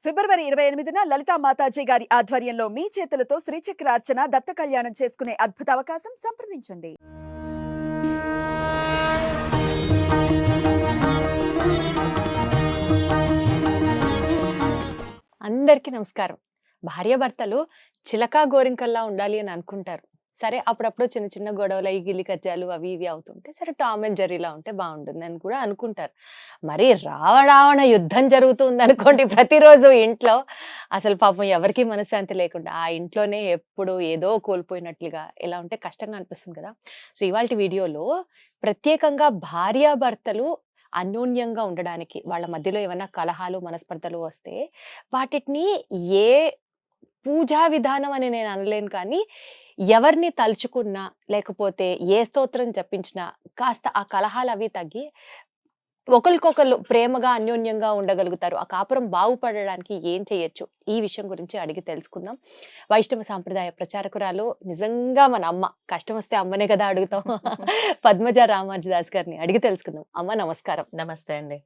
ఫిబ్రవరి 28న లలితా మాతాజీ గారి ఆధ్వర్యంలో మీ చేతులతో శ్రీచక్రార్చన దత్త కళ్యాణం చేసుకునే అద్భుత అవకాశం సంప్రదించండి. అందరికీ నమస్కారం. భార్యాభర్తలు చిలకా గోరింకల్లా ఉండాలి అని అనుకుంటారు. సరే, అప్పుడప్పుడు చిన్న చిన్న గొడవలు, ఈ గిల్లి కజ్జాలు అవి ఇవి అవుతుంటే సరే టామ్ అండ్ జెర్రీలా ఉంటే బాగుంటుంది అని కూడా అనుకుంటారు. మరి రావణ యుద్ధం జరుగుతుంది అనుకోండి ప్రతిరోజు ఇంట్లో, అసలు పాపం ఎవరికి మనశ్శాంతి లేకుండా ఆ ఇంట్లోనే ఎప్పుడు ఏదో కోల్పోయినట్లుగా ఇలా ఉంటే కష్టంగా అనిపిస్తుంది కదా. సో ఇవాళ వీడియోలో ప్రత్యేకంగా భార్యాభర్తలు అన్యోన్యంగా ఉండడానికి, వాళ్ళ మధ్యలో ఏమైనా కలహాలు మనస్పర్ధలు వస్తే వాటిని ఏ పూజా విధానం అని నేను అనలేను, కానీ ఎవరిని తలుచుకున్నా లేకపోతే ఏ స్తోత్రం జపించినా కాస్త ఆ కలహాలు అవి తగ్గి ఒకరికొకరు ప్రేమగా అన్యోన్యంగా ఉండగలుగుతారు. ఆ కాపురం బాగుపడడానికి ఏం చేయొచ్చు, ఈ విషయం గురించి అడిగి తెలుసుకుందాం. వైష్ణవ సాంప్రదాయ ప్రచారకురాలు, నిజంగా మన అమ్మ, కష్టం వస్తే అమ్మనే కదా అడుగుతాం, పద్మజ రామాజదాస్ గారిని అడిగి తెలుసుకుందాం. అమ్మ నమస్కారం. నమస్తే అండి.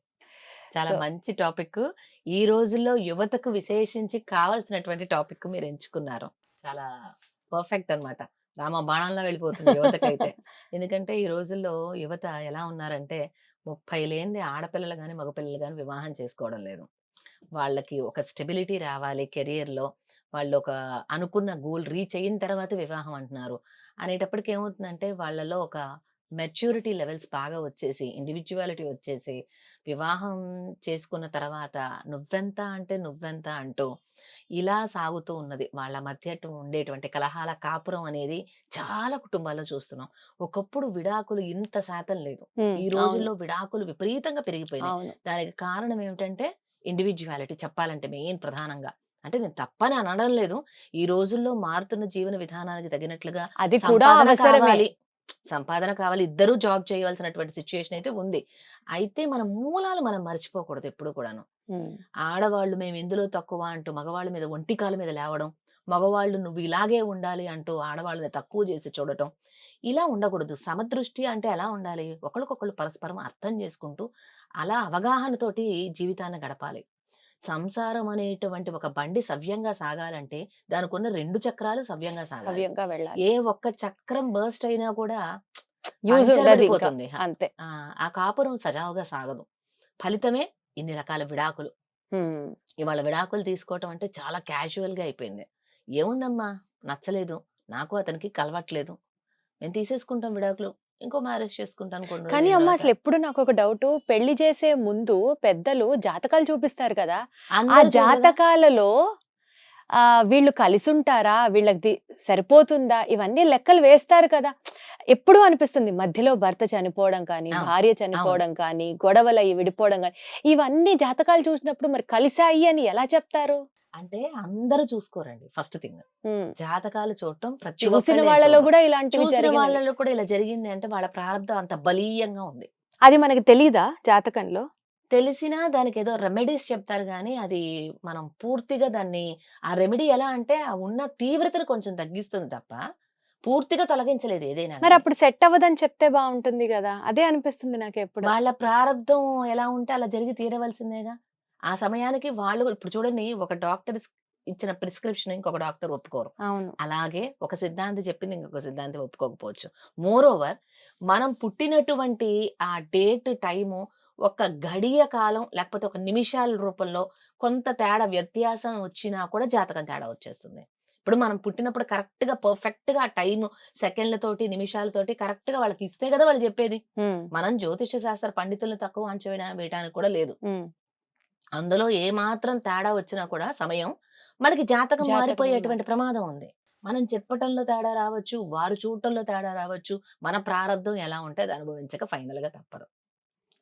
చాలా మంచి టాపిక్. ఈ రోజుల్లో యువతకు విశేషించి కావాల్సినటువంటి టాపిక్ మీరు ఎంచుకున్నారు. చాలా పర్ఫెక్ట్ అన్నమాట. రామ బాణంలో వెళ్ళిపోతుంది యువతకైతే. ఎందుకంటే ఈ రోజుల్లో యువత ఎలా ఉన్నారంటే 30 లేనిదే ఆడపిల్లలు కానీ మగపిల్లలు కానీ వివాహం చేసుకోవడం లేదు. వాళ్ళకి ఒక స్టెబిలిటీ రావాలి కెరియర్లో, వాళ్ళు ఒక అనుకున్న గోల్ రీచ్ అయిన తర్వాత వివాహం అంటున్నారు. అనేటప్పటికి ఏమవుతుందంటే వాళ్ళలో ఒక మెచ్యూరిటీ లెవెల్స్ బాగా వచ్చేసి, ఇండివిజువాలిటీ వచ్చేసి, వివాహం చేసుకున్న తర్వాత నువ్వెంత అంటే నువ్వెంత అంటూ ఇలా సాగుతూ ఉన్నది. వాళ్ళ మధ్య ఉండేటువంటి కలహాల కాపురం అనేది చాలా కుటుంబాల్లో చూస్తున్నాం. ఒకప్పుడు విడాకులు ఇంత శాతం లేదు. ఈ రోజుల్లో విడాకులు విపరీతంగా పెరిగిపోయినాయి. దానికి కారణం ఏమిటంటే ఇండివిజువాలిటీ చెప్పాలంటే మెయిన్ ప్రధానంగా. అంటే నేను తప్పని అనడం లేదు. ఈ రోజుల్లో మారుతున్న జీవన విధానానికి తగినట్లుగా అది కూడా అవసరమే. సంపాదన కావాలి, ఇద్దరూ జాబ్ చేయవలసినటువంటి సిచ్యుయేషన్ అయితే ఉంది. అయితే మన మూలాలు మనం మర్చిపోకూడదు ఎప్పుడు కూడాను. ఆడవాళ్ళు మేము ఎందులో తక్కువ అంటూ మగవాళ్ళ మీద ఒంటికాల మీద లేవడం, మగవాళ్ళు నువ్వు ఇలాగే ఉండాలి అంటూ ఆడవాళ్ళని తక్కువ చేసి చూడటం, ఇలా ఉండకూడదు. సమదృష్టి అంటే ఎలా ఉండాలి, ఒకరికొకళ్ళు పరస్పరం అర్థం చేసుకుంటూ అలా అవగాహనతోటి జీవితాన్ని గడపాలి. సంసారం అనేటువంటి ఒక బండి సవ్యంగా సాగాలంటే దానికి ఉన్న 2 చక్రాలు సవ్యంగా సాగాలి. ఏ ఒక్క చక్రం బర్స్ట్ అయినా కూడా పడిపోతుంది. అంతే. ఆ కాపురం సజావుగా సాగదు. ఫలితమే ఇన్ని రకాల విడాకులు. ఇవాళ విడాకులు తీసుకోవటం అంటే చాలా క్యాజువల్ గా అయిపోయింది. ఏముందమ్మా, నచ్చలేదు, నాకు అతనికి కలవట్లేదు, మేము తీసేసుకుంటాం విడాకులు, ఇంకో మ్యారేజ్ చేసుకుంటాను. కానీ అమ్మ, అసలు ఎప్పుడు నాకు ఒక డౌట్, పెళ్లి చేసే ముందు పెద్దలు జాతకాలు చూపిస్తారు కదా, ఆ జాతకాలలో వీళ్ళు కలిసి ఉంటారా, వీళ్ళకి సరిపోతుందా, ఇవన్నీ లెక్కలు వేస్తారు కదా. ఎప్పుడు అనిపిస్తుంది మధ్యలో భర్త చనిపోవడం కానీ, భార్య చనిపోవడం కానీ, గొడవలు విడిపోవడం కానీ, ఇవన్నీ జాతకాలు చూసినప్పుడు మరి కలిసాయి అని ఎలా చెప్తారు? అంటే అందరూ చూసుకోరండి. ఫస్ట్ థింగ్, జాతకాలు చూడటం చూసిన వాళ్ళలో కూడా ఇలాంటివి వాళ్ళలో కూడా ఇలా జరిగింది అంటే వాళ్ళ ప్రారంభం అంత బలీయంగా ఉంది. అది మనకి తెలీదా జాతకంలో? తెలిసినా దానికి ఏదో రెమెడీస్ చెప్తారు కానీ అది మనం పూర్తిగా దాన్ని, ఆ రెమెడీ ఎలా అంటే ఆ ఉన్న తీవ్రతను కొంచెం తగ్గిస్తుంది తప్ప పూర్తిగా తొలగించలేదు ఏదైనా. మరి అప్పుడు సెట్ అవ్వదని చెప్తే బాగుంటుంది కదా, అదే అనిపిస్తుంది నాకు ఎప్పుడు. వాళ్ళ ప్రారంభం ఎలా ఉంటే అలా జరిగి తీరవలసిందేగా. ఆ సమయానికి వాళ్ళు ఇప్పుడు చూడండి, ఒక డాక్టర్ ఇచ్చిన ప్రిస్క్రిప్షన్ ఇంకొక డాక్టర్ ఒప్పుకోరు. అవును. అలాగే ఒక సిద్ధాంతి చెప్పింది ఇంకొక సిద్ధాంతి ఒప్పుకోకపోవచ్చు. మోర్ ఓవర్, మనం పుట్టినటువంటి ఆ డేట్, టైము, ఒక గడియ కాలం లేకపోతే ఒక నిమిషాల రూపంలో కొంత తేడా వ్యత్యాసం వచ్చినా కూడా జాతకం తేడా వచ్చేస్తుంది. ఇప్పుడు మనం పుట్టినప్పుడు కరెక్ట్ గా పర్ఫెక్ట్ గా టైం, సెకండ్లతోటి నిమిషాలతోటి కరెక్ట్ గా వాళ్ళకి ఇస్తే కదా వాళ్ళు చెప్పేది. మనం జ్యోతిష శాస్త్ర పండితులను తక్కువ అంచనా వేయడానికి కూడా లేదు. అందులో ఏ మాత్రం తేడా వచ్చినా కూడా సమయం మనకి జాతకం మారిపోయేటువంటి ప్రమాదం ఉంది. మనం చెప్పటంలో తేడా రావచ్చు, వారు చూడటంలో తేడా రావచ్చు, మన ప్రారంభం ఎలా ఉంటే అది అనుభవించక ఫైనల్ గా తప్పదు.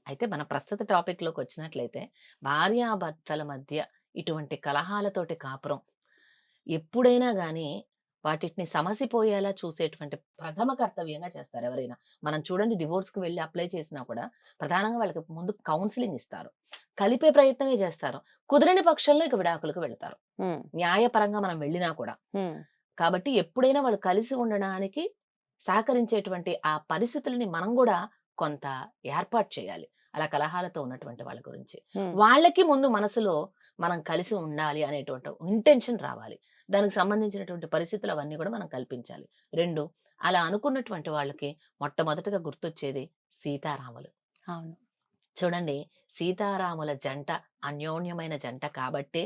అయితే మన ప్రస్తుత టాపిక్ లోకి వచ్చినట్లయితే, భార్యాభర్తల మధ్య ఇటువంటి కలహాలతోటి కాపురం ఎప్పుడైనా గానీ వాటిని సమసిపోయేలా చూసేటువంటి ప్రథమ కర్తవ్యంగా చేస్తారు ఎవరైనా. మనం చూడండి, డివోర్స్ కు వెళ్ళి అప్లై చేసినా కూడా ప్రధానంగా వాళ్ళకి ముందు కౌన్సిలింగ్ ఇస్తారు, కలిపే ప్రయత్నమే చేస్తారు. కుదరని పక్షంలో ఇక విడాకులకు వెళ్తారు, న్యాయపరంగా మనం వెళ్ళినా కూడా. కాబట్టి ఎప్పుడైనా వాళ్ళు కలిసి ఉండడానికి సహకరించేటువంటి ఆ పరిస్థితులని మనం కూడా కొంత ఏర్పాటు చేయాలి. అలా కలహాలతో ఉన్నటువంటి వాళ్ళ గురించి వాళ్ళకి ముందు మనసులో మనం కలిసి ఉండాలి అనేటువంటి ఇంటెన్షన్ రావాలి. దానికి సంబంధించినటువంటి పరిస్థితులు అవన్నీ కూడా మనం కల్పించాలి. 2 అలా అనుకున్నటువంటి వాళ్ళకి మొట్టమొదటగా గుర్తొచ్చేది సీతారాములు. అవును. చూడండి, సీతారాముల జంట అన్యోన్యమైన జంట కాబట్టే,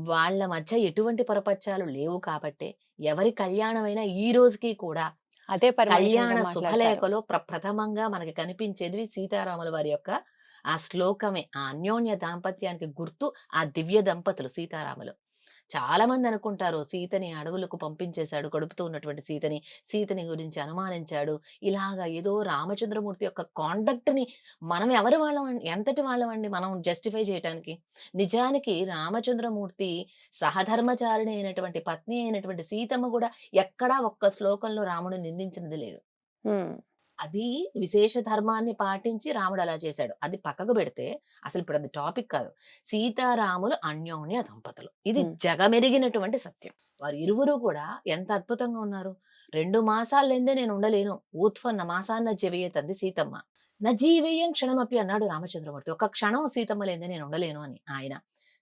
వాళ్ళ మధ్య ఎటువంటి పొరపచ్చాలు లేవు కాబట్టే, ఎవరి కళ్యాణమైనా ఈ రోజుకి కూడా అదే పరిమళికంగా కళ్యాణ మాట్లాడతారు. శుభలేఖలో ప్రథమంగా మనకి కనిపించేది సీతారాముల వారి యొక్క ఆ శ్లోకమే. ఆ అన్యోన్య దాంపత్యానికి గుర్తు ఆ దివ్య దంపతులు సీతారాములు. చాలా మంది అనుకుంటారు సీతని అడవులకు పంపించేశాడు, కడుపుతో ఉన్నటువంటి సీతని గురించి అనుమానించాడు. ఇలాగా ఏదో రామచంద్రమూర్తి యొక్క కాండక్ట్‌ని మనం ఎవరి వాళ్ళమండి, ఎంతటి వాళ్ళమండి మనం జస్టిఫై చేయటానికి. నిజానికి రామచంద్రమూర్తి సహధర్మచారిణి అయినటువంటి పత్ని అయినటువంటి సీతమ్మ గూడా ఎక్కడా ఒక్క శ్లోకంలో రాముడిని నిందించినది లేదు. హ్మ్. అది విశేష ధర్మాన్ని పాటించి రాముడు అలా చేశాడు. అది పక్కకు పెడితే అసలు ఇప్పుడు అది టాపిక్ కాదు. సీతారాములు అన్యోన్య దంపతులు. ఇది హ్మ్. జగమెరిగినటువంటి సత్యం. వారు ఇరువురు కూడా ఎంత అద్భుతంగా ఉన్నారు. 2 మాసాలెందే నేను ఉండలేను. ఊత్వన్న మాసాన్న జెవియేత్ అంది సీతమ్మ. నా జీవేయం క్షణమపి అన్నాడు రామచంద్రమూర్తి. ఒక్క క్షణం సీతమ్మ లేనిదే నేను ఉండలేను అని ఆయన.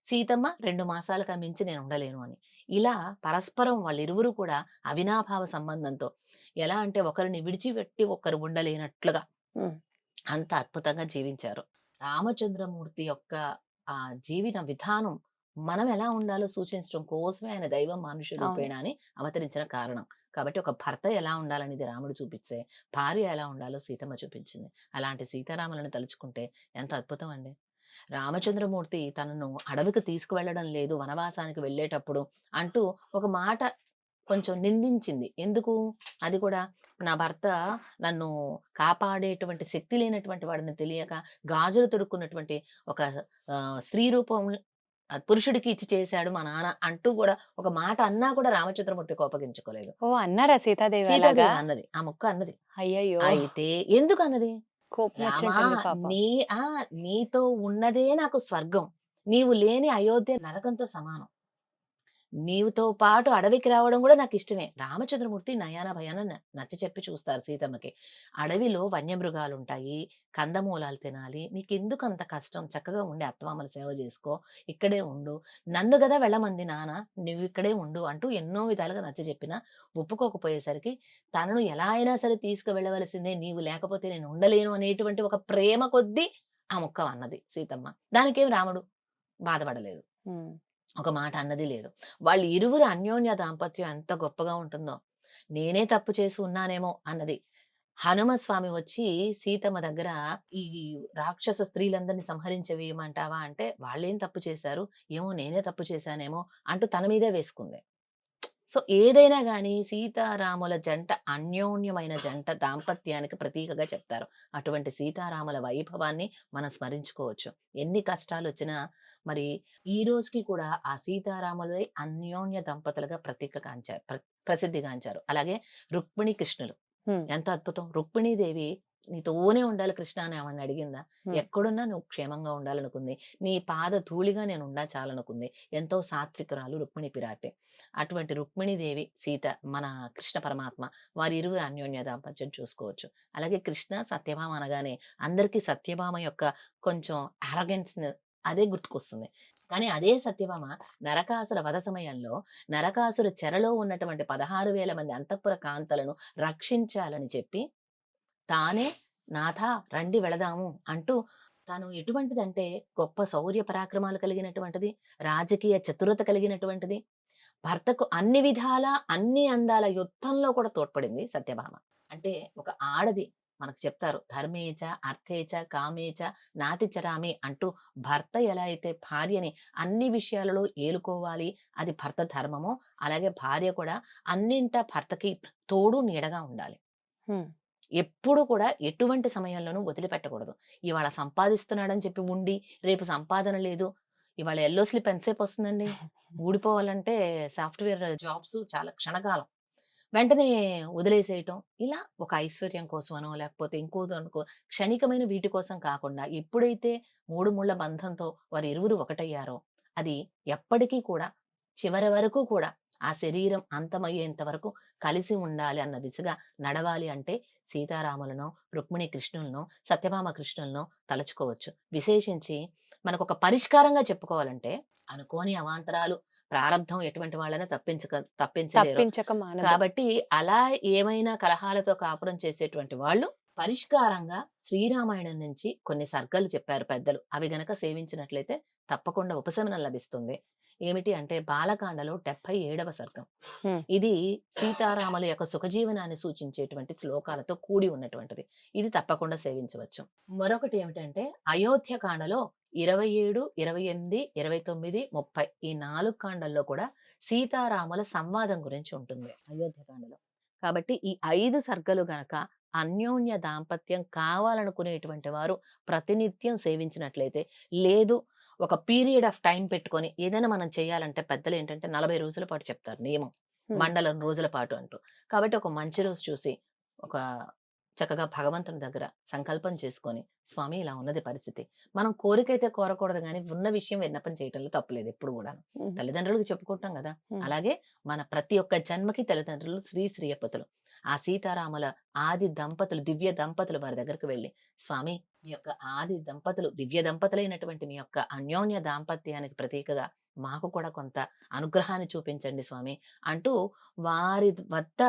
సీతమ్మ 2 మాసాలకు మించి నేను ఉండలేను అని. ఇలా పరస్పరం వాళ్ళిరువురు కూడా అవినాభావ సంబంధంతో ఎలా అంటే ఒకరిని విడిచిపెట్టి ఒకరు ఉండలేనట్లుగా హ్మ్. అంత అద్భుతంగా జీవించారు. రామచంద్రమూర్తి యొక్క ఆ జీవన విధానం మనం ఎలా ఉండాలో సూచించడం కోసమే ఆయన దైవం మానుష అవును. రూపేణ అని అవతరించిన కారణం. కాబట్టి ఒక భర్త ఎలా ఉండాలనేది రాముడు చూపిస్తే, భార్య ఎలా ఉండాలో సీతమ్మ చూపించింది. అలాంటి సీతారాములను తలుచుకుంటే ఎంత అద్భుతం అండి. రామచంద్రమూర్తి తనను అడవికి తీసుకువెళ్ళడం లేదు వనవాసానికి వెళ్ళేటప్పుడు అంటూ ఒక మాట కొంచెం నిందించింది. ఎందుకు? అది కూడా నా భర్త నన్ను కాపాడేటువంటి శక్తి లేనటువంటి వాడని తెలియక గాజులు తొడుక్కున్నటువంటి ఒక స్త్రీ రూపం పురుషుడికి ఇచ్చి చేశాడు మా నాన్న అంటూ గూడా ఒక మాట అన్నా కూడా రామచంద్రమూర్తి కోపగించుకోలేదు. ఓహ్! అన్నారా సీతాదేవి అలాగా? సీతాదేవి అన్నది. ఆ ముక్క అన్నది. అయ్యయ్యో! అయితే ఎందుకన్నది? కోపం రామా వచ్చినట్టుంది పాపం. నీ ఆ! నీతో ఉన్నదే నాకు స్వర్గం. నీవు లేని అయోధ్య నరకంతో సమానం. నీవుతో పాటు అడవికి రావడం గూడా నాకిష్టమే. రామచంద్రమూర్తి నయాన భయాన నచ్చచెప్పి చూస్తారు సీతమ్మకి. అడవిలో వన్యమృగాలుంటాయి. కందమూలాలు తినాలి. నీకెందుకంత కష్టం? చక్కగా ఉండి అత్తమామల సేవ జేసుకో. ఇక్కడే ఉండు. నన్ను గదా వెళ్ళమంది నాన్న. నువ్విక్కడే ఉండు అంటూ ఎన్నో విధాలుగా నచ్చజెప్పినా ఒప్పుకోకపోయేసరికి తనను ఎలా అయినా సరే తీసుకువెళ్ళవలసిందే. నీవు లేకపోతే నేను ఉండలేను అనేటువంటి ఒక ప్రేమ కొద్దీ ఆ ముక్క అన్నది సీతమ్మ. దానికేం రాముడు బాధపడలేదు. హ్మ్. ఒక మాట అన్నది లేదు. వాళ్ళు ఇరువురు అన్యోన్య దాంపత్యం ఎంత గొప్పగా ఉంటుందో. నేనే తప్పు చేసి ఉన్నానేమో అన్నది. హనుమ స్వామి వచ్చి సీతమ్మ దగ్గర ఈ రాక్షస స్త్రీలందరిని సంహరించవేయమంటావా అంటే, వాళ్ళేం తప్పు చేశారు? ఏమో నేనే తప్పు చేశానేమో అంటూ తన మీదే వేసుకుంది. సో, ఏదైనా గాని సీతారాముల జంట అన్యోన్యమైన జంట దాంపత్యానికి ప్రతీకగా చెప్తారు. అటువంటి సీతారాముల వైభవాన్ని మనం స్మరించుకోవచ్చు. ఎన్ని కష్టాలొచ్చినా మరి ఈ రోజుకి కూడా ఆ సీతారాములే అన్యోన్య దంపతులుగా ప్రతీకగాంచారు. ప్రసిద్ధిగాంచారు. అలాగే రుక్మిణి కృష్ణులు. హ్మ్. ఎంత అద్భుతం! రుక్మిణీదేవి నీతోనే ఉండాలి కృష్ణ అని ఆమెన్ని అడిగిందా? హ్మ్. ఎక్కడున్నా నువ్వు క్షేమంగా ఉండాలనుకుంది. నీ పాద ధూళిగా నేనుండా చాలనుకుంది. ఎంతో సాత్వికురాలు రుక్మిణి పిరాటే. అటువంటి రుక్మిణీదేవి, సీత మన కృష్ణ పరమాత్మ వారిరువురు అన్యోన్య దాంపత్యం చూసుకోవచ్చు. అలాగే కృష్ణ, సత్యభామ అనగానే అందరికీ సత్యభామ యొక్క కొంచెం అరగెన్స్‌ని అదే గుర్తుకొస్తుంది. కానీ అదే సత్యభామ నరకాసుర వధ సమయంలో నరకాసుర చెరలో ఉన్నటువంటి 16,000 మంది అంతఃపుర కాంతలను రక్షించాలని చెప్పి తానే నాథా రండి వెళదాము అంటూ తాను ఎటువంటిదంటే గొప్ప శౌర్య పరాక్రమాలు కలిగినటువంటిది, రాజకీయ చతురత కలిగినటువంటిది. భర్తకు అన్ని విధాలా అన్ని అందాల యుద్ధంలో కూడా తోడ్పడింది సత్యభామ. అంటే ఒక ఆడది మనకు చెప్తారు ధర్మేచ, అర్థేచ, కామేచ నాతి చరామి అంటూ భర్త ఎలా అయితే భార్యని అన్ని విషయాలలో ఏలుకోవాలి, అది భర్త ధర్మమో, అలాగే భార్య కూడా అన్నింటా భర్తకి తోడు నీడగా ఉండాలి. హ్మ్. ఎప్పుడు కూడా ఎటువంటి సమయంలోనూ వదిలిపెట్టకూడదు. ఇవాళ సంపాదిస్తున్నాడని చెప్పి ఉండి, రేపు సంపాదన లేదు. ఇవాళ యెల్లో స్లిప్ ఎంతసేపొస్తుందండి? ఊడిపోవాలంటే సాఫ్ట్‌వేర్ జాబ్స్ చాలా క్షణకాలం. వెంటనే వదిలేసేయటం. ఇలా ఒక ఐశ్వర్యం కోసమనో, లేకపోతే ఇంకో దానికో క్షణికమైన వీటి కోసం కాకుండా, ఎప్పుడైతే 3 ముళ్ళ బంధంతో వారిరువురు ఒకటయ్యారో, అది ఎప్పటికీ కూడా చివరి వరకు కూడా ఆ శరీరం అంతమయ్యేంత వరకు కలిసి ఉండాలి అన్న దిశగా నడవాలి అంటే సీతారాములను, రుక్మిణి కృష్ణులను, సత్యభామ కృష్ణులను తలుచుకోవచ్చు. విశేషించి మనకు ఒక పరిష్కారంగా చెప్పుకోవాలంటే అనుకోని అవాంతరాలు, ప్రారంధం ఎటువంటి వాళ్ళని తప్పించలేరు. తప్పించక మానదు. కాబట్టి అలా ఏమైనా కలహాలతో కాపురం చేసేటువంటి వాళ్ళు పరిష్కారంగా శ్రీరామాయణం నుంచి కొన్ని సర్గలు చెప్పారు పెద్దలు. అవి గనక సేవించినట్లయితే తప్పకుండా ఉపశమనం లభిస్తుంది. ఏమిటి అంటే బాలకాండలో 77వ సర్గం. హ్మ్. ఇది సీతారాముల యొక్క సుఖజీవనాన్ని సూచించేటువంటి శ్లోకాలతో కూడి ఉన్నటువంటిది. ఇది తప్పకుండా సేవించవచ్చు. మరొకటి ఏమిటంటే అయోధ్యకాండలో 27, 28, 29, 30 ఈ 4 కాండల్లో కూడా సీతారాముల సంవాదం గురించి ఉంటుంది అయోధ్యకాండలో. కాబట్టి ఈ 5 సర్గలు గనక అన్యోన్య దాంపత్యం కావాలనుకునేటువంటి వారు ప్రతినిత్యం సేవించినట్లయితే, లేదు ఒక పీరియడ్ ఆఫ్ టైం పెట్టుకొని ఏదైనా మనం చేయాలంటే పెద్దలు ఏంటంటే 40 రోజుల పాటు చెప్తారు నియమం. మండలం రోజుల పాటు అంటూ. కాబట్టి ఒక మంచి రోజు చూసి ఒక చక్కగా భగవంతుని దగ్గర సంకల్పం చేసుకొని, స్వామి ఇలా ఉన్నది పరిస్థితి. మనం కోరికైతే కోరకూడదు గానీ ఉన్న విషయం విన్నపం చేయటంలో తప్పులేదు ఎప్పుడు గూడాను. తల్లిదండ్రులకు చెప్పుకుంటాం గదా! అలాగే మన ప్రతి ఒక్క జన్మకి తల్లిదండ్రులు శ్రీయపతులు. ఆ సీతారాముల ఆది దంపతులు, దివ్య దంపతులు వారి దగ్గరికి వెళ్ళి, స్వామి మీ యొక్క ఆది దంపతులు, దివ్య దంపతులైనటువంటి మీ యొక్క అన్యోన్య దాంపత్యానికి ప్రతీకగా మాకు కూడా కొంత అనుగ్రహాన్ని చూపించండి స్వామి అంటూ వారి వద్ద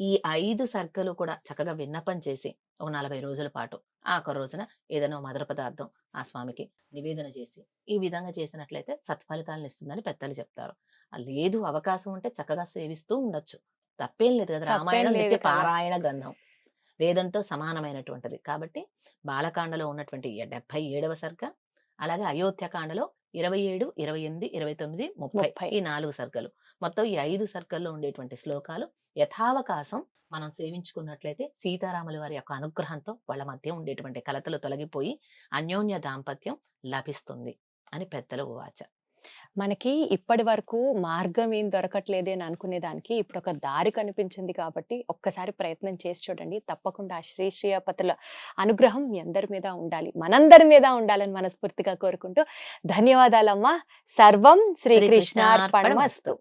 ఈ 5 సర్గలు కూడా చక్కగా విన్నపం చేసి ఒక 40 రోజుల పాటు ఆఖరి రోజున ఏదైనా మధుర పదార్థం ఆ స్వామికి నివేదన చేసి ఈ విధంగా చేసినట్లయితే సత్ఫలితాలను ఇస్తుందని పెద్దలు చెప్తారు. లేదు అవకాశం ఉంటే చక్కగా సేవిస్తూ ఉండొచ్చు. తప్పేం లేదు కదా. తప్పేం రామాయణం లేదు నిత్య కదా. పారాయణ గ్రంథం. వేదంతో సమానమైనటువంటిది. కాబట్టి బాలకాండలో ఉన్నటువంటి 77వ సర్గ, అలాగే అయోధ్యకాండలో 27, 28, 29, 30 ఈ 4 సర్గలు. మొత్తం ఈ 5 సర్గల్లో ఉండేటువంటి శ్లోకాలు యథావకాశం మనం సేవించుకున్నట్లయితే సీతారాముల వారి యొక్క అనుగ్రహంతో వాళ్ళ మధ్య ఉండేటువంటి కలతలు తొలగిపోయి అన్యోన్య దాంపత్యం లభిస్తుంది అని పెద్దల ఉవాచ. మనకి ఇప్పటి వరకు మార్గం ఏం దొరకట్లేదే అని అనుకునేదానికి ఇప్పుడు ఒక దారి కనిపించింది కాబట్టి ఒక్కసారి ప్రయత్నం చేసి చూడండి. తప్పకుండా ఆ శ్రీయపతుల అనుగ్రహం మీ అందరి మీద ఉండాలి, మనందరి మీద ఉండాలని మనస్ఫూర్తిగా కోరుకుంటూ ధన్యవాదాలమ్మా. సర్వం శ్రీకృష్ణార్పణమస్తు.